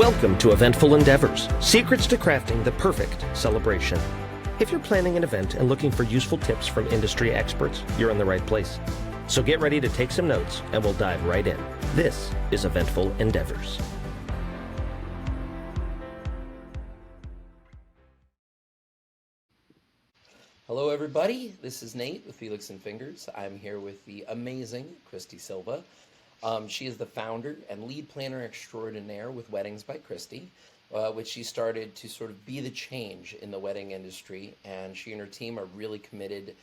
Welcome to Eventful Endeavors, secrets to crafting the perfect celebration. If you're planning an event and looking for useful tips from industry experts, you're in the right place. So get ready to take some notes and we'll dive right in. This is Eventful Endeavors. Hello everybody, this is Nate with Felix and Fingers. I'm here with the amazing Kristy Silva. She is the founder and lead planner extraordinaire with Weddings by Kristy, which she started to sort of be the change in the wedding industry. And she and her team are really committed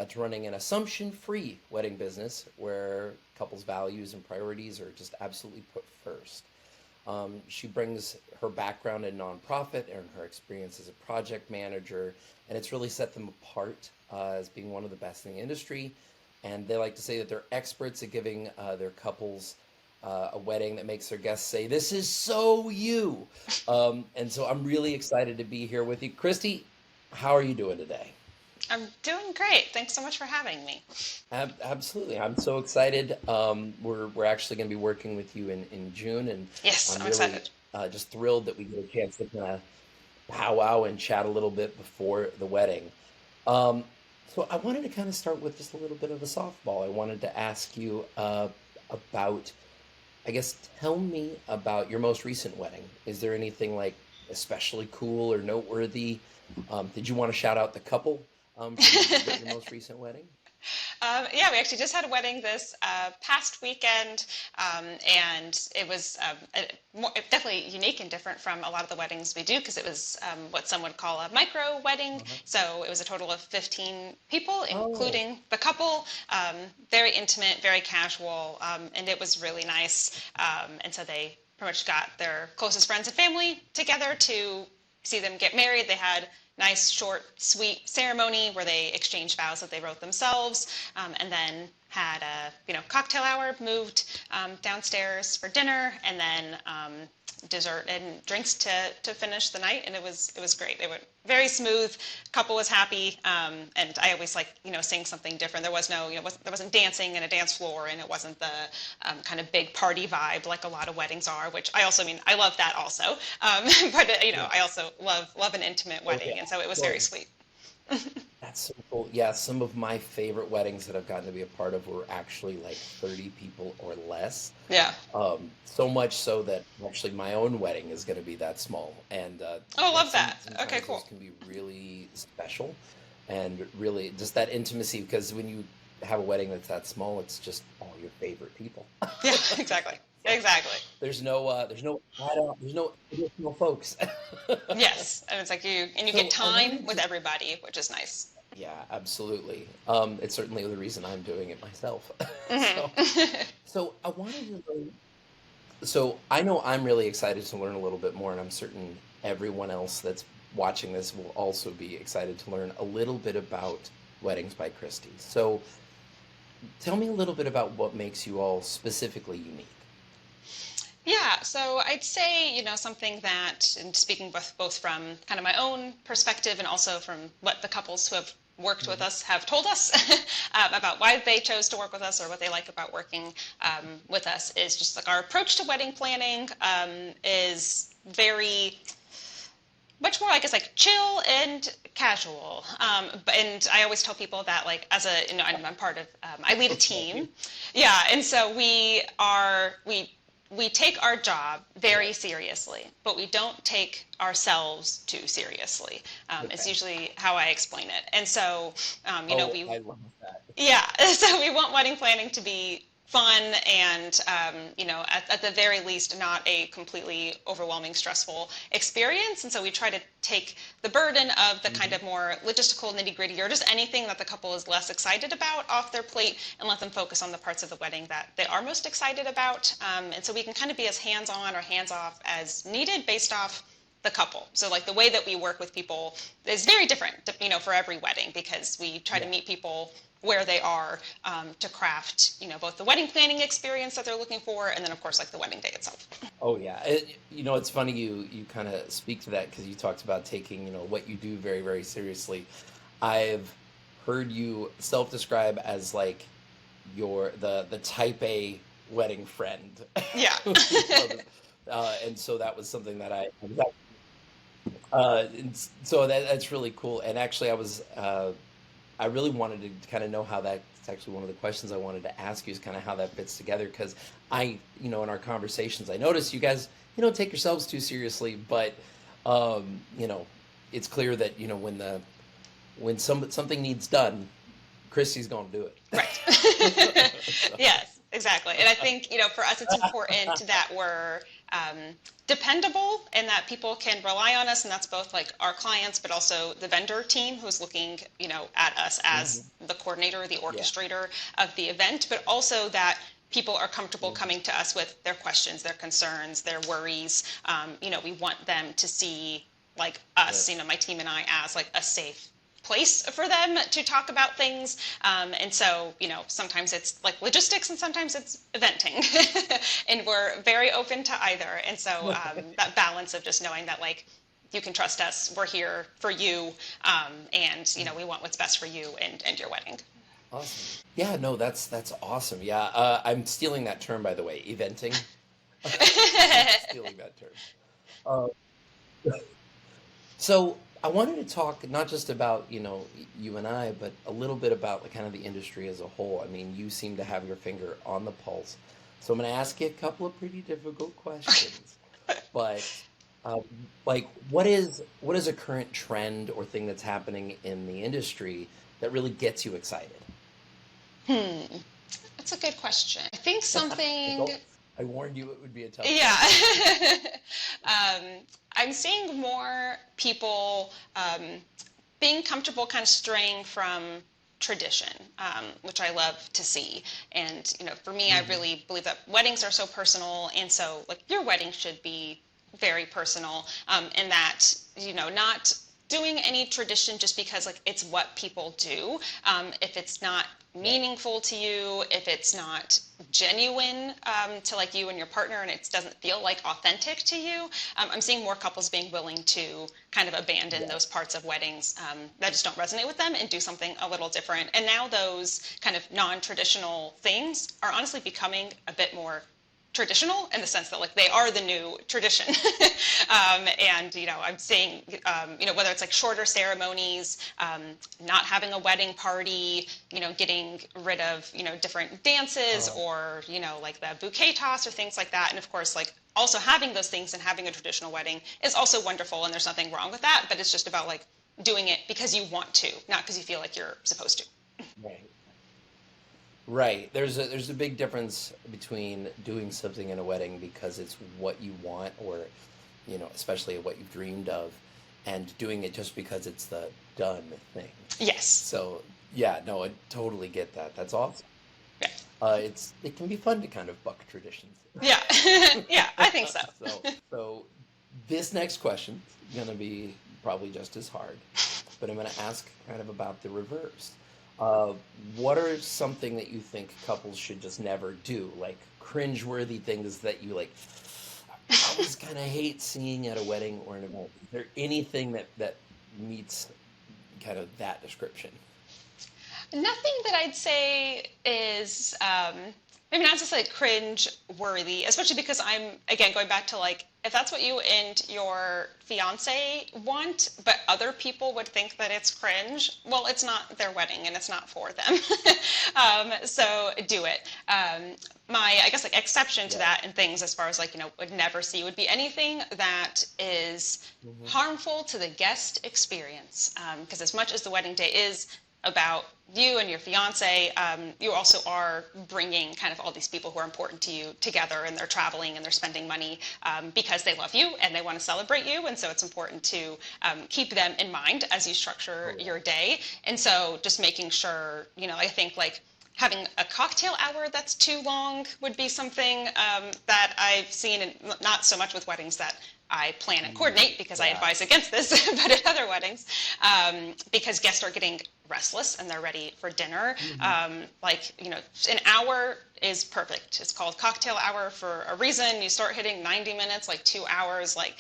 to running an assumption-free wedding business where couples' values and priorities are just absolutely put first. She brings her background in nonprofit and her experience as a project manager, and it's really set them apart as being one of the best in the industry. And they like to say that they're experts at giving their couples a wedding that makes their guests say, "This is so you." And so I'm really excited to be here with you. Kristy, how are you doing today? I'm doing great. Thanks so much for having me. Absolutely. I'm so excited. We're actually going to be working with you in June, and Yes, I'm I'm really excited. just thrilled that we get a chance to kind of powwow and chat a little bit before the wedding. Um, so I wanted to kind of start with just a little bit of a softball. I wanted to ask you about, I guess, tell me about your most recent wedding. Is there anything like especially cool or noteworthy? Did you want to shout out the couple from your most recent wedding? Yeah, we actually just had a wedding this past weekend, and it was definitely unique and different from a lot of the weddings we do because it was what some would call a micro wedding. Uh-huh. So it was a total of 15 people, Oh, including the couple. Very intimate, very casual, and it was really nice. And so they pretty much got their closest friends and family together to see them get married. They had nice, short, sweet ceremony where they exchanged vows that they wrote themselves, and then had a cocktail hour, moved downstairs for dinner, and then dessert and drinks to finish the night. And it was great. It went very smooth. Couple was happy, and I always like seeing something different. There was no there wasn't dancing and a dance floor, and it wasn't the kind of big party vibe like a lot of weddings are. Which I love that also. But yeah. I also love an intimate Oh, wedding, yeah. and so it was very Well, sweet. that's so cool. Yeah, some of my favorite weddings that I've gotten to be a part of were actually like 30 people or less. Yeah. So much so that actually my own wedding is going to be that small. And Oh, yeah, love that. Okay, sometimes those cool. can be really special and really just that intimacy because when you have a wedding that's that small, it's just all your favorite people. Yeah, exactly. So Exactly. there's no additional folks. Yes, and it's like you get So I time wanted with to, everybody, which is nice. yeah, absolutely. It's certainly the reason I'm doing it myself. Hmm. So, so I wanted to learn. So I know I'm really excited to learn a little bit more, and I'm certain everyone else that's watching this will also be excited to learn a little bit about Weddings by Kristy. So tell me a little bit about what makes you all specifically unique. Yeah, so I'd say, something that, and speaking both from kind of my own perspective and also from what the couples who have worked with Hmm. us have told us about why they chose to work with us or what they like about working with us is just like our approach to wedding planning is very much more, I guess, like chill and casual. And I always tell people that, like, as a, I'm part of, I lead a Thank team. you. Yeah. And so we take our job Yeah. very seriously, but we don't take ourselves too seriously. It's Okay. usually how I explain it. And so, Oh, I love that. yeah, so we want wedding planning to be fun and, at the very least, not a completely overwhelming, stressful experience. And so we try to take the burden of the kind Hmm. of more logistical nitty gritty or just anything that the couple is less excited about off their plate and let them focus on the parts of the wedding that they are most excited about. And so we can kind of be as hands on or hands off as needed based off the couple. So like the way that we work with people is very different, for every wedding because we try to Yeah. meet people where they are to craft, both the wedding planning experience that they're looking for and then of course like the wedding day itself. Oh yeah. It's funny you kind of speak to that because you talked about taking, what you do very, very seriously. I've heard you self-describe as like the type A wedding friend. Yeah. You know, And so that was something that so that's really cool. And actually, I really wanted to kind of know how that. It's actually one of the questions I wanted to ask you is kind of how that fits together because in our conversations, I noticed you guys, don't take yourselves too seriously, but you know, it's clear that when something needs done, Kristy's going to do it. Right. So, Yes, exactly. And I think, for us, it's important that we're dependable and that people can rely on us. And that's both like our clients, but also the vendor team who's looking, at us as the coordinator, the yeah. orchestrator of the event, but also that people are comfortable Mhm. coming to us with their questions, their concerns, their worries. We want them to see like us, Yes. my team and I, as like a safe place for them to talk about things. And so, sometimes it's like logistics and sometimes it's eventing. And we're very open to either. And so that balance of just knowing that like, you can trust us, we're here for you, and we want what's best for you and your wedding. Awesome. Yeah, no, that's awesome. Yeah, I'm stealing that term, by the way, eventing. I'm stealing that term. Uh, so I wanted to talk not just about, you and I, but a little bit about kind of the industry as a whole. I mean, you seem to have your finger on the pulse. So I'm going to ask you a couple of pretty difficult questions. But um, like, what is a current trend or thing that's happening in the industry that really gets you excited? Hmm, that's a good question. I think I something. told, I warned you it would be a tough Yeah. question. um, I'm seeing more people being comfortable kind of straying from tradition, which I love to see. And, for me, I Hmm. really believe that weddings are so personal. And so, like, your wedding should be very personal, and that, not doing any tradition just because like it's what people do, if it's not Yeah. meaningful to you, if it's not genuine, to like you and your partner, and it doesn't feel like authentic to you. I'm seeing more couples being willing to kind of abandon Yeah. those parts of weddings that just don't resonate with them and do something a little different. And now those kind of non-traditional things are honestly becoming a bit more traditional in the sense that like they are the new tradition. And I'm seeing whether it's like shorter ceremonies, not having a wedding party, getting rid of different dances, Uh, or like the bouquet toss or things like that. And of course, like also having those things and having a traditional wedding is also wonderful, and there's nothing wrong with that, but it's just about like doing it because you want to, not because you feel like you're supposed to. right. Right. There's a big difference between doing something in a wedding because it's what you want or, especially what you've dreamed of, and doing it just because it's the done thing. Yes. So, yeah, no, I totally get that. That's awesome. Yeah. It can be fun to kind of buck traditions. Yeah. Yeah, I think so. So this next question is going to be probably just as hard, but I'm going to ask kind of about the reverse. Uh, what are something that you think couples should just never do, like cringeworthy things that you like? I always kind of hate seeing at a wedding or an event. Is there anything that meets kind of that description? Nothing that I'd say is maybe not just like cringe worthy, especially because I'm again going back to like if that's what you and your fiance want, but other people would think that it's cringe, well, it's not their wedding and it's not for them. So do it. My I guess like exception to Yeah. that and things as far as like would never see would be anything that is Hmm. harmful to the guest experience, because as much as the wedding day is about you and your fiance, you also are bringing kind of all these people who are important to you together, and they're traveling and they're spending money because they love you and they want to celebrate you. And so it's important to keep them in mind as you structure Oh yeah. your day. And so just making sure, I think like having a cocktail hour that's too long would be something that I've seen, and not so much with weddings that I plan and Mm, coordinate because I yeah. advise against this, but at other weddings, because guests are getting restless and they're ready for dinner. Hmm. Like, an hour is perfect. It's called cocktail hour for a reason. You start hitting 90 minutes, like 2 hours, like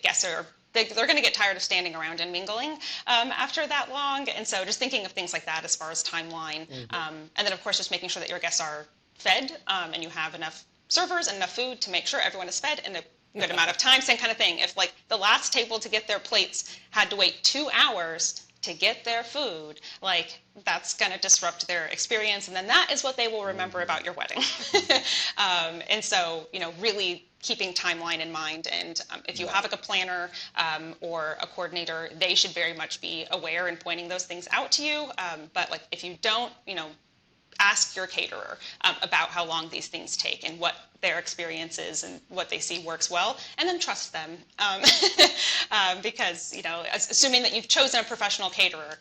guests are they're going to get tired of standing around and mingling after that long. And so just thinking of things like that as far as timeline. Hmm. And then, of course, just making sure that your guests are fed, and you have enough servers and enough food to make sure everyone is fed in a good amount of time. Same kind of thing. If like the last table to get their plates had to wait 2 hours to get their food, like that's going to disrupt their experience, and then that is what they will remember about your wedding. And so, really keeping timeline in mind, and if you have like a planner or a coordinator, they should very much be aware and pointing those things out to you. But like if you don't, ask your caterer about how long these things take and what their experience is and what they see works well, and then trust them. Because, assuming that you've chosen a professional caterer,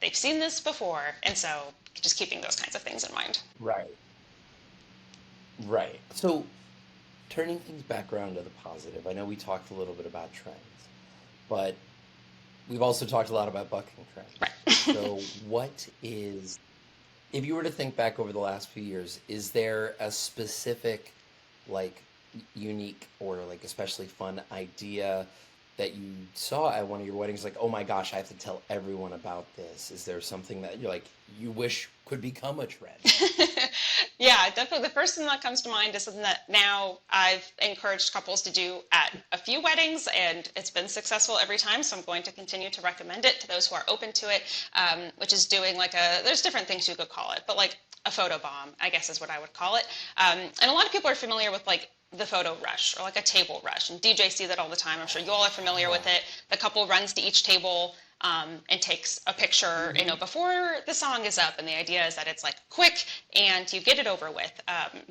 they've seen this before, and so just keeping those kinds of things in mind. Right. Right. So turning things back around to the positive, I know we talked a little bit about trends, but we've also talked a lot about bucking trends. Right. So if you were to think back over the last few years, is there a specific, like, unique or like especially fun idea that you saw at one of your weddings, like, oh my gosh, I have to tell everyone about this? Is there something that you're like, you wish could become a trend? Yeah, definitely. The first thing that comes to mind is something that now I've encouraged couples to do at a few weddings, and it's been successful every time, so I'm going to continue to recommend it to those who are open to it, which is doing like there's different things you could call it, but like a photo bomb, I guess is what I would call it. And a lot of people are familiar with like the photo rush or like a table rush, and DJs see that all the time. I'm sure you all are familiar with it. The couple runs to each table and takes a picture, before the song is up. And the idea is that it's like quick and you get it over with.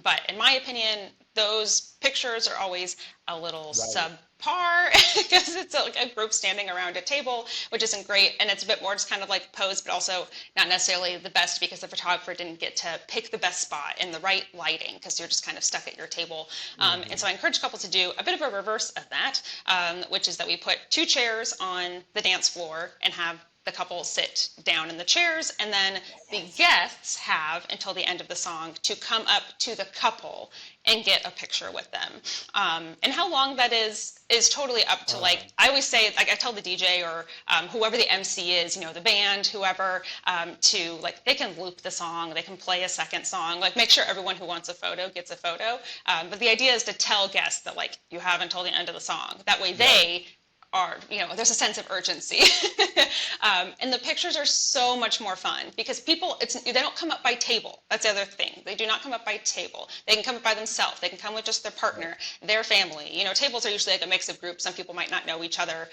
But in my opinion, those pictures are always a little subpar because it's like a group standing around a table, which isn't great. And it's a bit more just kind of like pose, but also not necessarily the best because the photographer didn't get to pick the best spot in the right lighting because you're just kind of stuck at your table. And so I encourage couples to do a bit of a reverse of that, which is that we put 2 chairs on the dance floor and have the couple sit down in the chairs, and then the guests have until the end of the song to come up to the couple and get a picture with them. And how long that is totally up to, like, I always say, like I tell the DJ or whoever the MC is, the band, whoever, to like, they can loop the song, they can play a second song, like make sure everyone who wants a photo gets a photo. But the idea is to tell guests that like, you have until the end of the song. That way they are, there's a sense of urgency. And the pictures are so much more fun because people, they don't come up by table. That's the other thing. They do not come up by table. They can come up by themselves. They can come with just their partner, their family. Tables are usually like a mix of groups. Some people might not know each other.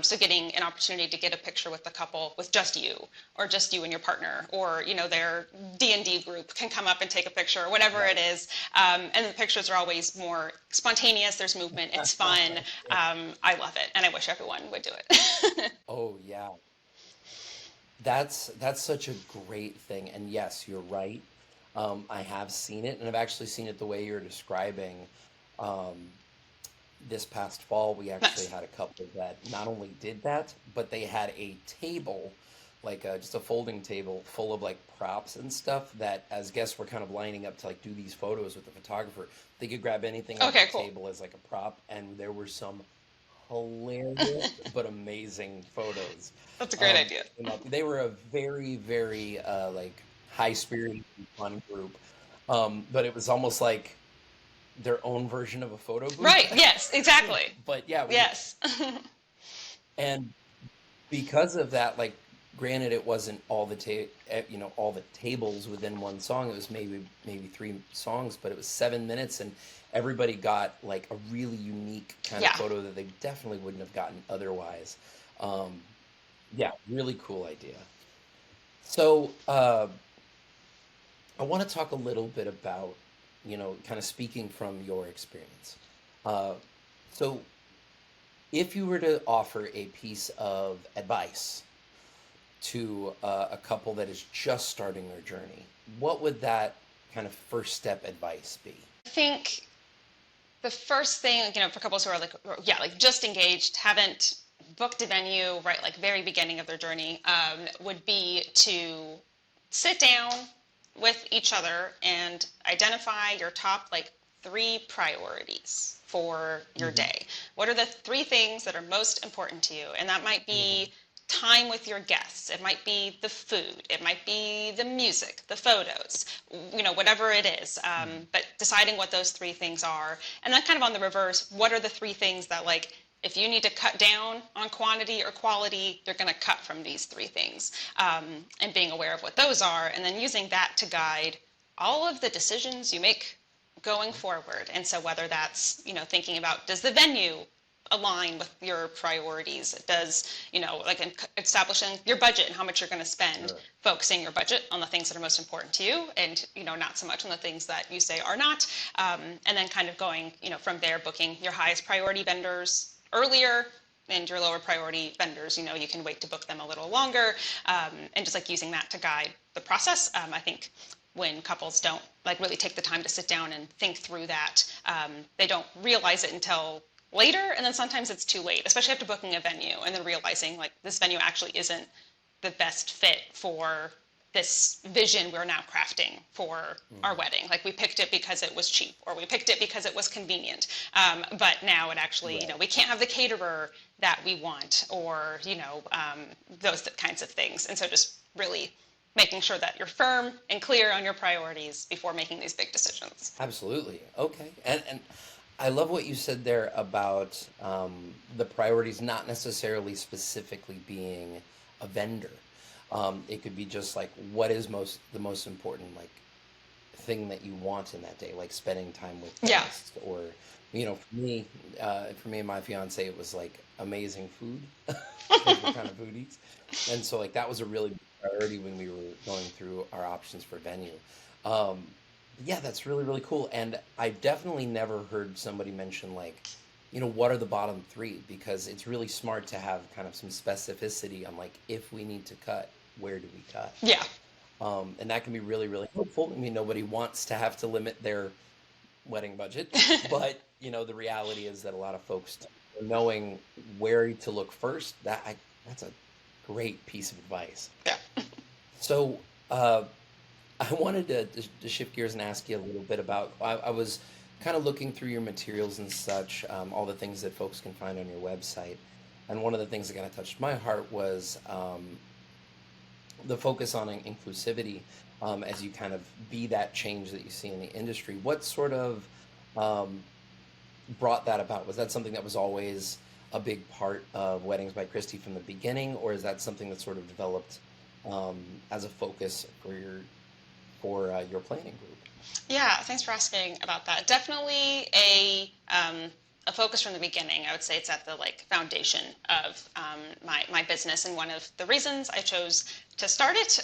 So getting an opportunity to get a picture with the couple with just you, or just you and your partner, or, their D&D group can come up and take a picture, or whatever it is. And the pictures are always more spontaneous. There's movement. It's fun. I love it. And I wish everyone would do it. Oh yeah. That's such a great thing. And yes, you're right. I have seen it, and I've actually seen it the way you're describing. This past fall, we actually had a couple that not only did that, but they had a table, like just a folding table full of like props and stuff that as guests were kind of lining up to like do these photos with the photographer, they could grab anything off the table as like a prop, and there were some hilarious but amazing photos. That's a great idea. They were a very, very like high-spirited, fun group, but it was almost like their own version of a photo booth. Right. Yes. Exactly. But yeah. Yes. And because of that, like, granted, it wasn't all the all the tables within one song. It was maybe 3 songs, but it was 7 minutes, and everybody got like a really unique kind of photo that they definitely wouldn't have gotten otherwise. Yeah, really cool idea. So I want to talk a little bit about, kind of speaking from your experience. So if you were to offer a piece of advice to a couple that is just starting their journey, what would that kind of first step advice be? I think the first thing, for couples who are like just engaged, haven't booked a venue, right, like very beginning of their journey, would be to sit down with each other and identify your top like 3 priorities for your day. What are the 3 things that are most important to you? And that might be time with your guests. It might be the food. It might be the music, the photos, whatever it is. But deciding what those three things are. And then kind of on the reverse, what are the three things that, like, if you need to cut down on quantity or quality, you're going to cut from these three things. And being aware of what those are, and then using that to guide all of the decisions you make going forward. And so whether that's, thinking about, does the venue align with your priorities? Does, like establishing your budget and how much you're going to spend, Sure. focusing your budget on the things that are most important to you and, not so much on the things that you say are not. And then kind of going, from there, booking your highest priority vendors earlier and your lower priority vendors, you can wait to book them a little longer. And just like using that to guide the process. I think when couples don't like really take the time to sit down and think through that, they don't realize it until later, and then sometimes it's too late, especially after booking a venue and then realizing like this venue actually isn't the best fit for this vision we're now crafting for our wedding. Like we picked it because it was cheap, or we picked it because it was convenient, but now it actually, Right. we can't have the caterer that we want, or those kinds of things. And so just really making sure that you're firm and clear on your priorities before making these big decisions. Absolutely. Okay. And I love what you said there about the priorities not necessarily specifically being a vendor. It could be just like what is the most important like thing that you want in that day, like spending time with Yeah. guests, or for me and my fiance, it was like amazing food. We're kind of foodies, and so like that was a really big priority when we were going through our options for venue. Um, yeah, that's really, really cool. And I definitely never heard somebody mention like, what are the bottom three? Because it's really smart to have kind of some specificity on like, if we need to cut, where do we cut? Yeah. And that can be really, really helpful. I mean, nobody wants to have to limit their wedding budget, but the reality is that a lot of folks, knowing where to look first, that's a great piece of advice. Yeah. So, I wanted to shift gears and ask you a little bit about. I was kind of looking through your materials and such, all the things that folks can find on your website, and one of the things that kind of touched my heart was the focus on inclusivity, as you kind of be that change that you see in the industry. What sort of brought that about? Was that something that was always a big part of Weddings by Kristy from the beginning, or is that something that sort of developed as a focus for your planning group? Yeah, thanks for asking about that. Definitely a focus from the beginning. I would say it's at the foundation of my business, and one of the reasons I chose to start it.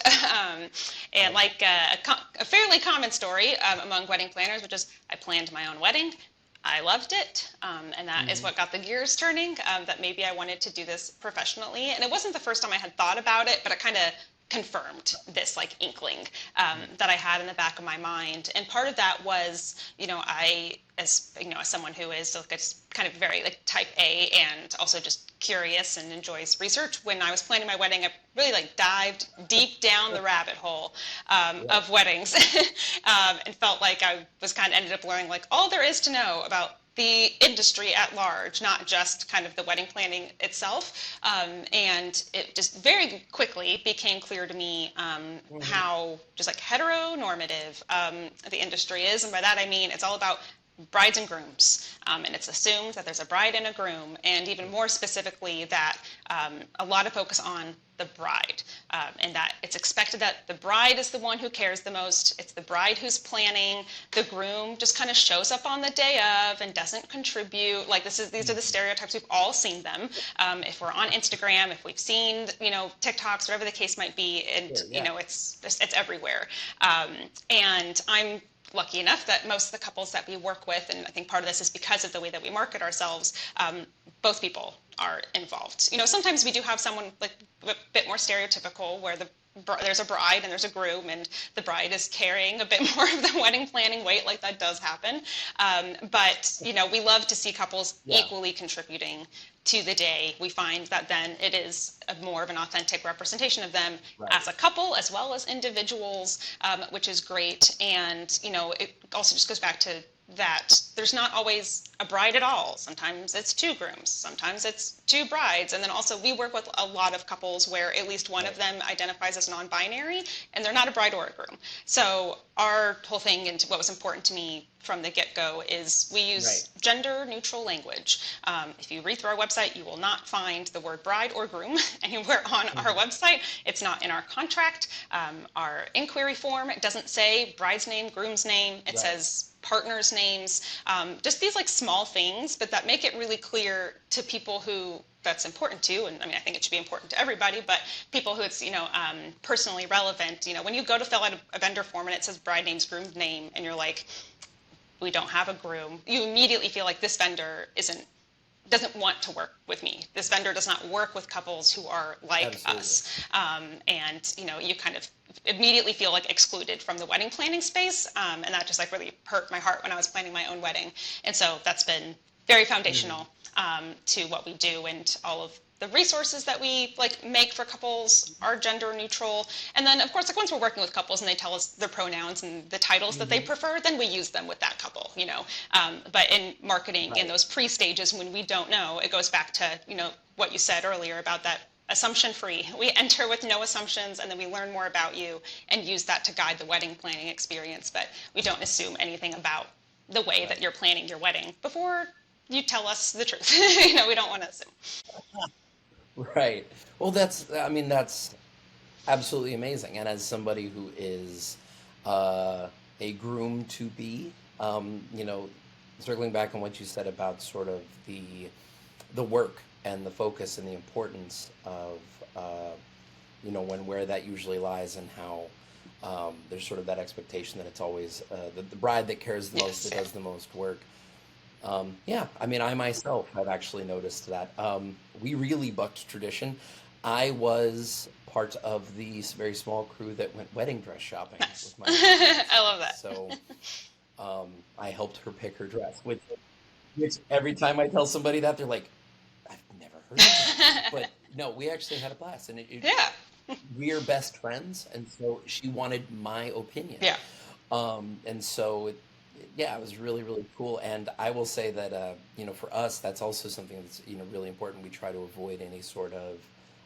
And like a fairly common story among wedding planners, which is I planned my own wedding. I loved it, and that is what got the gears turning, that maybe I wanted to do this professionally. And it wasn't the first time I had thought about it, but it kind of confirmed this inkling that I had in the back of my mind. And part of that was, I, as someone who is kind of very type A and also just curious and enjoys research, when I was planning my wedding, I really dived deep down the rabbit hole of weddings, and felt like I was kind of ended up learning all there is to know about the industry at large, not just kind of the wedding planning itself. And it just very quickly became clear to me how just heteronormative the industry is. And by that I mean it's all about brides and grooms, and it's assumed that there's a bride and a groom, and even more specifically that a lot of focus on the bride, and that it's expected that the bride is the one who cares the most. It's the bride who's planning. The groom just kind of shows up on the day of and doesn't contribute. These are the stereotypes. We've all seen them. If we're on Instagram, if we've seen TikToks, whatever the case might be, and Sure, yeah. it's everywhere. And I'm lucky enough that most of the couples that we work with, and I think part of this is because of the way that we market ourselves, both people are involved. Sometimes we do have someone a bit more stereotypical where there's a bride and there's a groom, and the bride is carrying a bit more of the wedding planning weight. That does happen. But we love to see couples Yeah. equally contributing to the day, we find that then it is more of an authentic representation of them Right. as a couple as well as individuals, which is great. And, it also just goes back to that there's not always a bride at all. Sometimes it's two grooms, sometimes it's two brides. And then also we work with a lot of couples where at least one of them identifies as non-binary and they're not a bride or a groom. So our whole thing, and what was important to me from the get-go, is we use gender neutral language. If you read through our website, you will not find the word bride or groom anywhere on our website. It's not in our contract. Our inquiry form, it doesn't say bride's name, groom's name. It says partners' names, just these like small things, but that make it really clear to people who that's important to. And I mean, I think it should be important to everybody, but people who it's, personally relevant. When you go to fill out a vendor form and it says bride name's groom's name, and you're like, we don't have a groom, you immediately feel like this vendor doesn't want to work with me. This vendor does not work with couples who are like us. And, you kind of immediately feel like excluded from the wedding planning space. And that just like really hurt my heart when I was planning my own wedding. And so that's been very foundational to what we do, and all of the resources that we make for couples are gender neutral. And then of course, once we're working with couples and they tell us their pronouns and the titles that they prefer, then we use them with that couple, but in marketing, in those pre-stages when we don't know, it goes back to, what you said earlier about that assumption free. We enter with no assumptions, and then we learn more about you and use that to guide the wedding planning experience. But we don't assume anything about the way that you're planning your wedding before you tell us the truth. We don't want to assume. Right. Well, that's absolutely amazing. And as somebody who is a groom to be, circling back on what you said about sort of the work and the focus and the importance of, where that usually lies, and how there's sort of that expectation that it's always the bride that cares the most, that does the most work. I myself have actually noticed that we really bucked tradition. I was part of the very small crew that went wedding dress shopping with my I love that. So I helped her pick her dress, which every time I tell somebody that, they're like, I've never heard of that. But no, we actually had a blast, and we're best friends, and so she wanted my opinion. And so it was really, really cool. And I will say that, for us, that's also something that's, really important. We try to avoid any sort of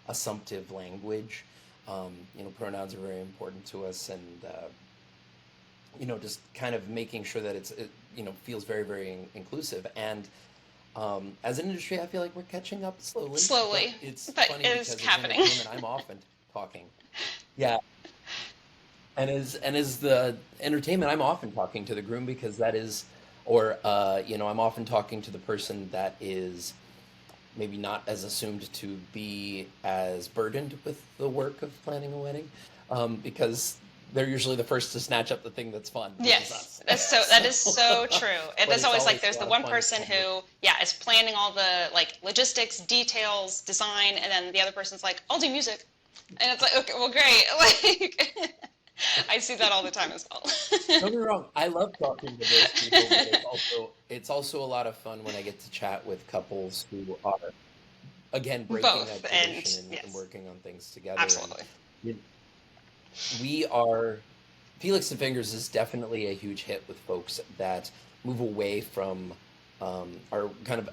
assumptive language. Pronouns are very important to us, and, just kind of making sure that it feels very, very inclusive. And as an industry, I feel like we're catching up slowly. But it's funny because happening. As I'm often talking. Yeah. And as the entertainment, I'm often talking to the groom, because that is, or I'm often talking to the person that is maybe not as assumed to be as burdened with the work of planning a wedding, because they're usually the first to snatch up the thing that's fun. Yes, that is so true. And there's always like, there's the one person who, is planning all the logistics, details, design, and then the other person's like, I'll do music. And it's like, okay, well, great. I see that all the time as well. Don't get me wrong, I love talking to those people, but it's also a lot of fun when I get to chat with couples who are, again, breaking that tradition and working on things together. Absolutely. Felix and Fingers is definitely a huge hit with folks that move away from, are kind of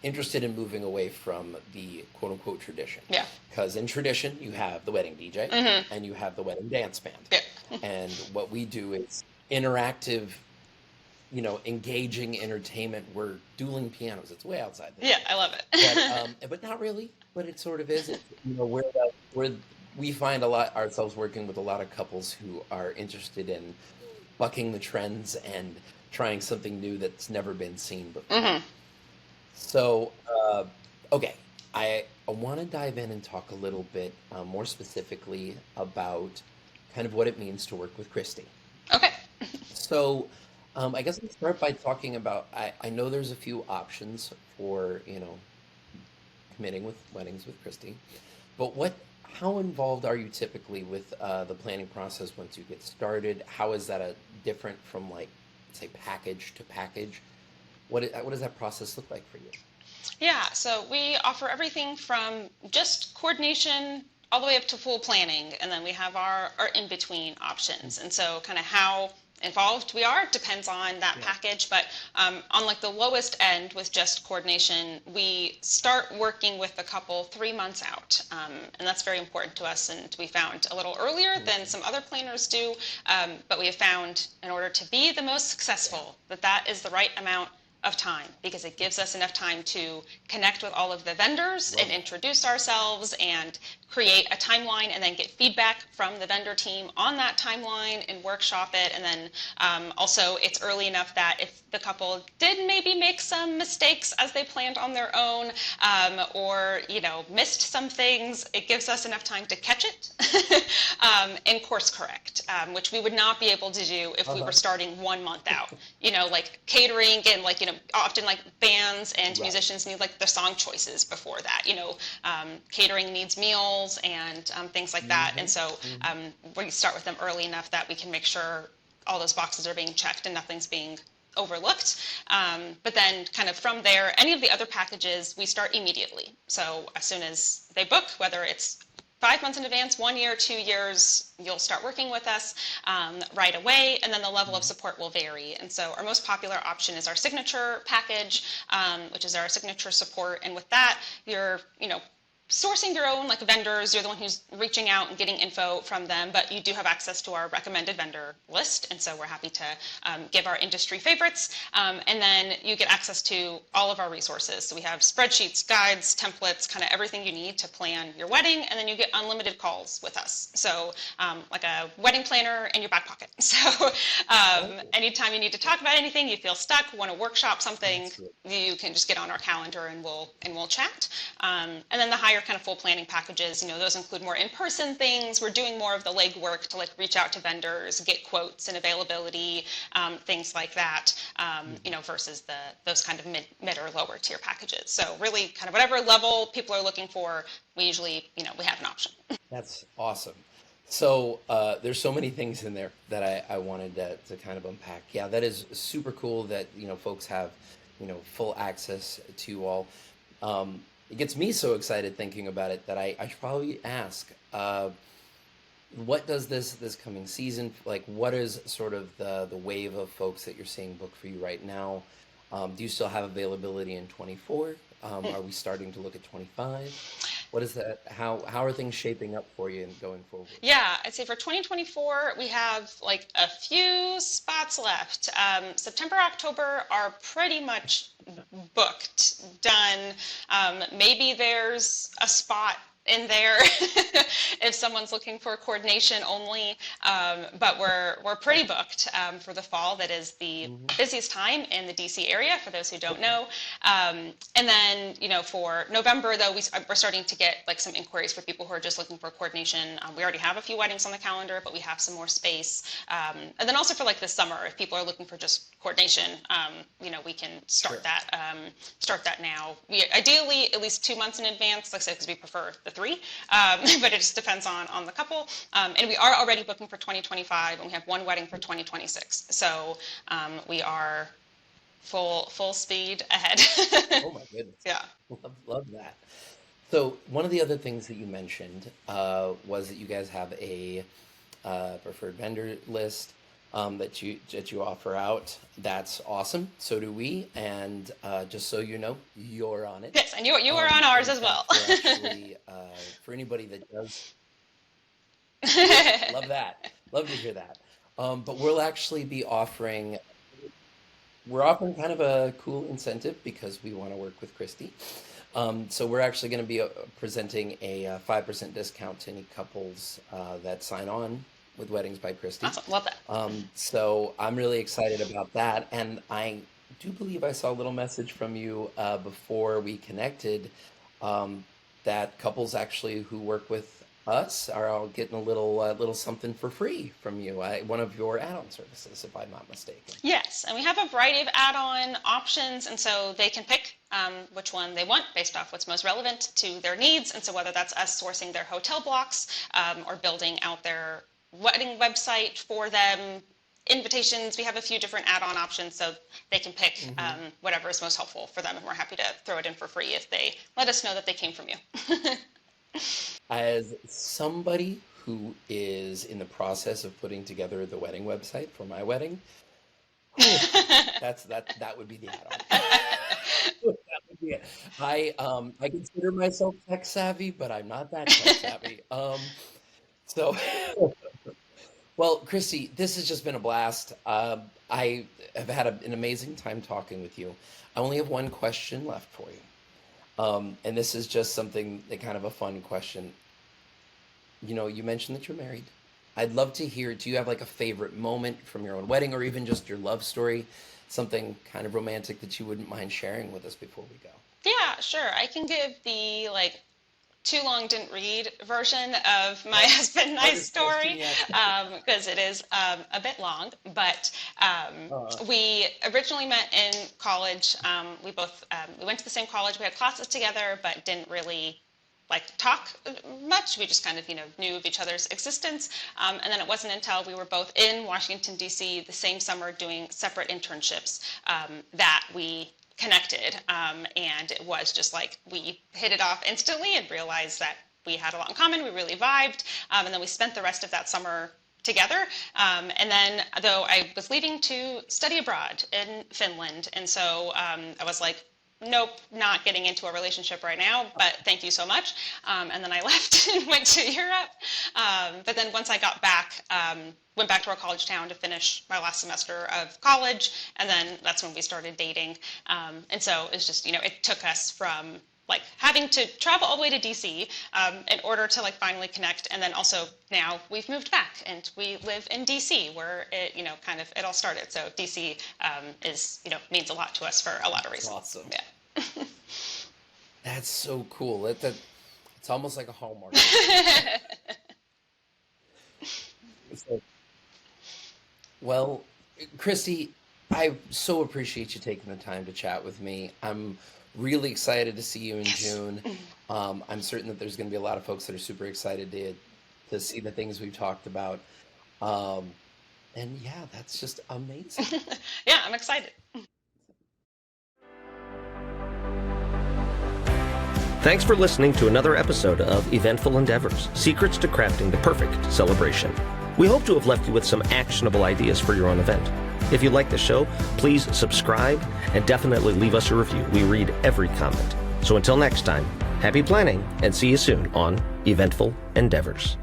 interested in moving away from the quote unquote tradition. Yeah. Because in tradition, you have the wedding DJ and you have the wedding dance band. Yeah. And what we do is interactive, engaging entertainment. We're dueling pianos. It's way outside there. Yeah, I love it. But not really. But it sort of is. We find ourselves working with a lot of couples who are interested in bucking the trends and trying something new that's never been seen before. So, okay, I want to dive in and talk a little bit more specifically about kind of what it means to work with Kristy. Okay. So, I guess let's start by talking about, I know there's a few options for, committing with weddings with Kristy, but how involved are you typically with the planning process once you get started? How is that different from say package to package? What does that process look like for you? Yeah, so we offer everything from just coordination all the way up to full planning, and then we have our in-between options. And so kind of how involved we are depends on that package, but on like the lowest end with just coordination, we start working with the couple 3 months out, and that's very important to us, and we found a little earlier than some other planners do, but we have found in order to be the most successful that that is the right amount of time, because it gives us enough time to connect with all of the vendors and introduce ourselves and create a timeline, and then get feedback from the vendor team on that timeline and workshop it. And then also it's early enough that if the couple did maybe make some mistakes as they planned on their own, or missed some things, it gives us enough time to catch it and course correct, which we would not be able to do if we were starting 1 month out. Like catering and often like bands and musicians need like the song choices before that. Catering needs meals and things like that. And so we start with them early enough that we can make sure all those boxes are being checked and nothing's being overlooked. But then kind of from there, any of the other packages, we start immediately. So as soon as they book, whether it's 5 months in advance, 1 year, 2 years, you'll start working with us right away, and then the level of support will vary. And so our most popular option is our signature package, which is our signature support. And with that, you're, sourcing your own like vendors. You're the one who's reaching out and getting info from them, but you do have access to our recommended vendor list, and so we're happy to give our industry favorites, and then you get access to all of our resources. So we have spreadsheets, guides, templates, kind of everything you need to plan your wedding, and then you get unlimited calls with us, so like a wedding planner in your back pocket. So anytime you need to talk about anything, you feel stuck, want to workshop something, you can just get on our calendar and we'll chat. And then the higher kind of full planning packages, those include more in-person things. We're doing more of the legwork to like reach out to vendors, get quotes and availability, things like that, versus those kind of mid or lower tier packages. So really kind of whatever level people are looking for, we usually, we have an option. That's awesome. So there's so many things in there that I wanted to kind of unpack. Yeah, that is super cool that folks have full access to all. It gets me so excited thinking about it that I should probably ask, what does this coming season, like what is sort of the wave of folks that you're seeing book for you right now? Do you still have availability in 24? Are we starting to look at 25? What is that? How are things shaping up for you and going forward? Yeah, I'd say for 2024, we have like a few spots left. September, October are pretty much booked, done. Maybe there's a spot in there if someone's looking for coordination only, but we're pretty booked for the fall. That is the busiest time in the DC area, for those who don't know. And then for November though, we're starting to get like some inquiries for people who are just looking for coordination. We already have a few weddings on the calendar, but we have some more space. And then also for like the summer, if people are looking for just coordination, we can start that now. We ideally at least 2 months in advance, like I said, because we prefer the 3, but it just depends on the couple. And we are already booking for 2025, and we have one wedding for 2026. So we are full speed ahead. Oh my goodness. Yeah. Love that. So one of the other things that you mentioned was that you guys have a preferred vendor list that you offer out. That's awesome. So do we. And just so you know, you're on it. Yes, and you are on ours as well. Actually, for anybody that does, love that. Love to hear that. But we'll actually be offering. We're offering kind of a cool incentive because we want to work with Kristy. So we're actually going to be presenting a 5% discount to any couples that sign on with Weddings by Kristy. Awesome, love that. So I'm really excited about that. And I do believe I saw a little message from you before we connected that couples actually who work with us are all getting a little something for free from you, one of your add-on services, if I'm not mistaken. Yes, and we have a variety of add-on options, and so they can pick which one they want based off what's most relevant to their needs. And so whether that's us sourcing their hotel blocks or building out their wedding website for them, invitations. We have a few different add-on options, so they can pick whatever is most helpful for them, and we're happy to throw it in for free if they let us know that they came from you. As somebody who is in the process of putting together the wedding website for my wedding, that would be the add-on. That would be it. I consider myself tech savvy, but I'm not that tech savvy. So well, Kristy, this has just been a blast. I have had an amazing time talking with you. I only have one question left for you. And this is just something that kind of a fun question. You know, you mentioned that you're married. I'd love to hear, do you have like a favorite moment from your own wedding or even just your love story? Something kind of romantic that you wouldn't mind sharing with us before we go? Yeah, sure. I can give the like too long didn't read version of my husband and I's story because it is a bit long. But we originally met in college. We both we went to the same college. We had classes together, but didn't really like talk much. We just kind of knew of each other's existence. And then it wasn't until we were both in Washington, D.C. the same summer doing separate internships that we connected, and it was just like we hit it off instantly and realized that we had a lot in common. We really vibed, and then we spent the rest of that summer together. And then, though I was leaving to study abroad in Finland, and so I was like, nope, not getting into a relationship right now, but thank you so much. And then I left and went to Europe. But then once I got back, went back to our college town to finish my last semester of college, and then that's when we started dating. And so it's just, it took us from like having to travel all the way to DC in order to like finally connect, and then also now we've moved back and we live in DC where it kind of it all started. So DC is means a lot to us for a lot of reasons. Awesome. Yeah. That's so cool. It's almost like a Hallmark. So, well, Kristy, I so appreciate you taking the time to chat with me. I'm really excited to see you in June. I'm certain that there's going to be a lot of folks that are super excited to see the things we've talked about. And yeah, that's just amazing. Yeah, I'm excited. Thanks for listening to another episode of Eventful Endeavors, Secrets to Crafting the Perfect Celebration. We hope to have left you with some actionable ideas for your own event. If you like the show, please subscribe and definitely leave us a review. We read every comment. So until next time, happy planning and see you soon on Eventful Endeavors.